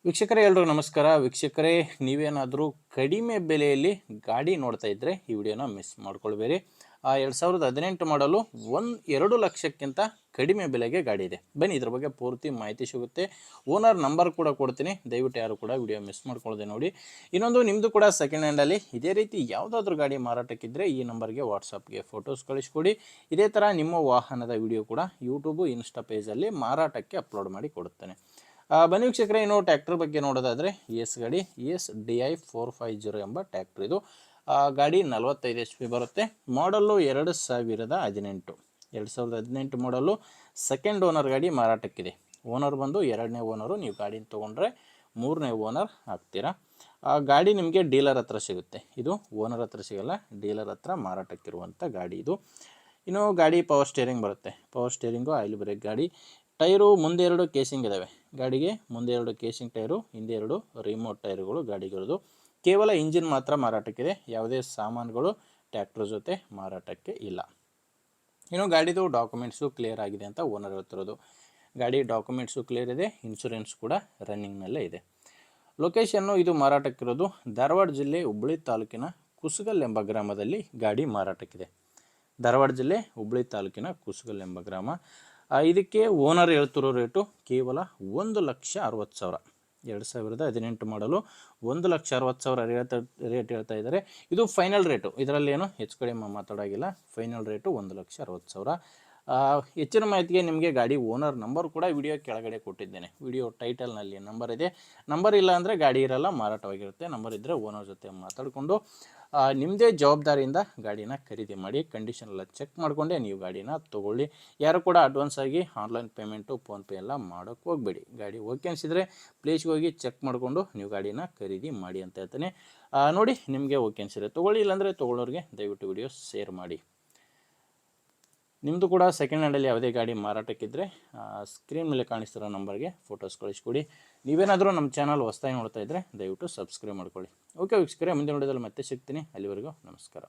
ವೀಕ್ಷಕರೇ ಎಲ್ರಿಗೂ ನಮಸ್ಕಾರ. ವೀಕ್ಷಕರೇ, ನೀವೇನಾದರೂ ಕಡಿಮೆ ಬೆಲೆಯಲ್ಲಿ ಗಾಡಿ ನೋಡ್ತಾ ಇದ್ದರೆ ಈ ವಿಡಿಯೋನ ಮಿಸ್ ಮಾಡ್ಕೊಳ್ಬೇಡಿ. 2018 ಮಾಡಲು 2 ಲಕ್ಷಕ್ಕಿಂತ ಕಡಿಮೆ ಬೆಲೆಗೆ ಗಾಡಿ ಇದೆ. ಬನ್ನಿ ಇದ್ರ ಬಗ್ಗೆ ಪೂರ್ತಿ ಮಾಹಿತಿ ಸಿಗುತ್ತೆ. ಓನರ್ ನಂಬರ್ ಕೂಡ ಕೊಡ್ತೀನಿ, ದಯವಿಟ್ಟು ಯಾರು ಕೂಡ ವಿಡಿಯೋ ಮಿಸ್ ಮಾಡ್ಕೊಳ್ಳದೆ ನೋಡಿ. ಇನ್ನೊಂದು, ನಿಮ್ಮದು ಕೂಡ ಸೆಕೆಂಡ್ ಹ್ಯಾಂಡಲ್ಲಿ ಇದೇ ರೀತಿ ಯಾವುದಾದ್ರೂ ಗಾಡಿ ಮಾರಾಟಕ್ಕಿದ್ದರೆ ಈ ನಂಬರ್ಗೆ ವಾಟ್ಸಪ್ಗೆ ಫೋಟೋಸ್ ಕಳಿಸ್ಕೊಡಿ. ಇದೇ ಥರ ನಿಮ್ಮ ವಾಹನದ ವಿಡಿಯೋ ಕೂಡ ಯೂಟ್ಯೂಬು ಇನ್ಸ್ಟಾ ಪೇಜಲ್ಲಿ ಮಾರಾಟಕ್ಕೆ ಅಪ್ಲೋಡ್ ಮಾಡಿ ಕೊಡುತ್ತೇನೆ. ಬನ್ನಿ ವೀಕ್ಷಕರೇ, ಇನ್ನು ಟ್ಯಾಕ್ಟರ್ ಬಗ್ಗೆ ನೋಡೋದಾದರೆ ಗಾಡಿ DI 450 ಎಂಬ ಟ್ಯಾಕ್ಟರ್ ಇದು. ಗಾಡಿ 45 HP ಬರುತ್ತೆ. ಮಾಡಲ್ಲು 2018 ಮಾಡಲು ಸೆಕೆಂಡ್ ಓನರ್ ಗಾಡಿ ಮಾರಾಟಕ್ಕಿದೆ. ಓನರ್ ಬಂದು 2ನೇ ಓನರು. ನೀವು ಗಾಡಿನ ತೊಗೊಂಡ್ರೆ 3ನೇ ಓನರ್ ಆಗ್ತೀರಾ. ಗಾಡಿ ನಿಮಗೆ ಡೀಲರ್ ಹತ್ರ ಸಿಗುತ್ತೆ. ಇದು ಓನರ್ ಹತ್ರ ಸಿಗಲ್ಲ, ಡೀಲರ್ ಹತ್ರ ಮಾರಾಟಕ್ಕಿರುವಂಥ ಗಾಡಿ ಇದು. ಇನ್ನು ಗಾಡಿ ಪವರ್ ಸ್ಟೇರಿಂಗ್ ಬರುತ್ತೆ. ಪವರ್ ಸ್ಟೇರಿಂಗು, ಆಯಿಲ್ ಬ್ರೇಕ್ ಗಾಡಿ. ಟೈರು ಮುಂದೆ 2 ಕೇಸಿಂಗ್ ಇದ್ದಾವೆ ಗಾಡಿಗೆ. ಮುಂದೆ 2 ಕೇಸಿಂಗ್ ಟೈರು, ಹಿಂದೆ 2 ರಿಮೋಟ್ ಟೈರುಗಳು ಗಾಡಿಗಳದು. ಕೇವಲ ಇಂಜಿನ್ ಮಾತ್ರ ಮಾರಾಟಕ್ಕಿದೆ. ಯಾವುದೇ ಸಾಮಾನುಗಳು ಟ್ಯಾಕ್ಟರ್ ಜೊತೆ ಮಾರಾಟಕ್ಕೆ ಇಲ್ಲ. ಇನ್ನು ಗಾಡಿದು ಡಾಕ್ಯುಮೆಂಟ್ಸು ಕ್ಲಿಯರ್ ಆಗಿದೆ ಅಂತ ಓನರ್ ಹೇಳ್ತಿರೋದು. ಗಾಡಿ ಡಾಕ್ಯುಮೆಂಟ್ಸು ಕ್ಲಿಯರ್ ಇದೆ, ಇನ್ಶೂರೆನ್ಸ್ ಕೂಡ ರನ್ನಿಂಗ್ನಲ್ಲೇ ಇದೆ. ಲೊಕೇಶನ್ನು ಇದು ಮಾರಾಟಕ್ಕಿರೋದು ಧಾರವಾಡ ಜಿಲ್ಲೆ ಹುಬ್ಬಳ್ಳಿ ತಾಲೂಕಿನ ಕುಸುಗಲ್ ಎಂಬ ಗ್ರಾಮದಲ್ಲಿ ಗಾಡಿ ಮಾರಾಟಕ್ಕಿದೆ. ಧಾರವಾಡ ಜಿಲ್ಲೆ ಹುಬ್ಬಳ್ಳಿ ತಾಲೂಕಿನ ಕುಸುಗಲ್ ಎಂಬ ಗ್ರಾಮ. ಇದಕ್ಕೆ ಓನರ್ ಹೇಳ್ತಿರೋ ರೇಟು ಕೇವಲ 1,60,000. 2018 ಮಾಡಲು 1,60,000 ರೇಟ್ ಹೇಳ್ತಾ ಇದ್ದಾರೆ. ಇದು ಫೈನಲ್ ರೇಟು, ಇದರಲ್ಲೇನು ಹೆಚ್ಚು ಕಡಿಮೆ ಮಾತಾಡೋಗಿಲ್ಲ. Final rate 1,60,000. ಹೆಚ್ಚಿನ ಮಾಹಿತಿಗೆ ನಿಮಗೆ ಗಾಡಿ ಓನರ್ ನಂಬರ್ ಕೂಡ ವಿಡಿಯೋ ಕೆಳಗಡೆ ಕೊಟ್ಟಿದ್ದೇನೆ. ವಿಡಿಯೋ ಟೈಟಲ್ನಲ್ಲಿ ನಂಬರ್ ಇದೆ. ನಂಬರ್ ಇಲ್ಲ ಅಂದರೆ ಗಾಡಿ ಇರಲ್ಲ, ಮಾರಾಟವಾಗಿರುತ್ತೆ. ನಂಬರ್ ಇದ್ದರೆ ಓನರ್ ಜೊತೆ ಮಾತಾಡಿಕೊಂಡು ನಿಮ್ಮದೇ ಜವಾಬ್ದಾರಿಯಿಂದ ಗಾಡಿನ ಖರೀದಿ ಮಾಡಿ. ಕಂಡೀಷನ್ ಎಲ್ಲ ಚೆಕ್ ಮಾಡಿಕೊಂಡೇ ನೀವು ಗಾಡಿನ ತೊಗೊಳ್ಳಿ. ಯಾರು ಕೂಡ ಅಡ್ವಾನ್ಸ್ ಆಗಿ ಆನ್ಲೈನ್ ಪೇಮೆಂಟು, ಫೋನ್ಪೇ ಎಲ್ಲ ಮಾಡೋಕ್ಕೆ ಹೋಗಬೇಡಿ. ಗಾಡಿ ಓಕೆ ಅನಿಸಿದರೆ ಪ್ಲೇಸ್ಗೆ ಹೋಗಿ ಚೆಕ್ ಮಾಡಿಕೊಂಡು ನೀವು ಗಾಡಿನ ಖರೀದಿ ಮಾಡಿ ಅಂತ ಹೇಳ್ತೇನೆ. ನೋಡಿ, ನಿಮಗೆ ಓಕೆ ಅನಿಸಿದರೆ ತೊಗೊಳ್ಳಿ, ಇಲ್ಲಾಂದರೆ ತೊಗೊಳ್ಳೋರಿಗೆ ದಯವಿಟ್ಟು ವಿಡಿಯೋ ಶೇರ್ ಮಾಡಿ. ನಿಮ್ಮದು ಕೂಡ ಸೆಕೆಂಡ್ ಹ್ಯಾಂಡಲ್ಲಿ ಯಾವುದೇ ಗಾಡಿ ಮಾರಾಟಕ್ಕಿದ್ದರೆ ಸ್ಕ್ರೀನ್ ಮೇಲೆ ಕಾಣಿಸ್ತಿರೋ ನಂಬರ್ಗೆ ಫೋಟೋಸ್ ಕಳಿಸ್ಕೊಡಿ. ನೀವೇನಾದರೂ ನಮ್ಮ ಚಾನಲ್ ಹೊಸದಾಗಿ ನೋಡ್ತಾ ಇದ್ದರೆ ದಯವಿಟ್ಟು ಸಬ್ಸ್ಕ್ರೈಬ್ ಮಾಡ್ಕೊಳ್ಳಿ. ಓಕೆ ವೀಕ್ಷಕರೇ, ಮುಂದೆ ನೋಡೋದ್ರಲ್ಲಿ ಮತ್ತೆ ಸಿಗ್ತೀನಿ. ಅಲ್ಲಿವರೆಗೂ ನಮಸ್ಕಾರ.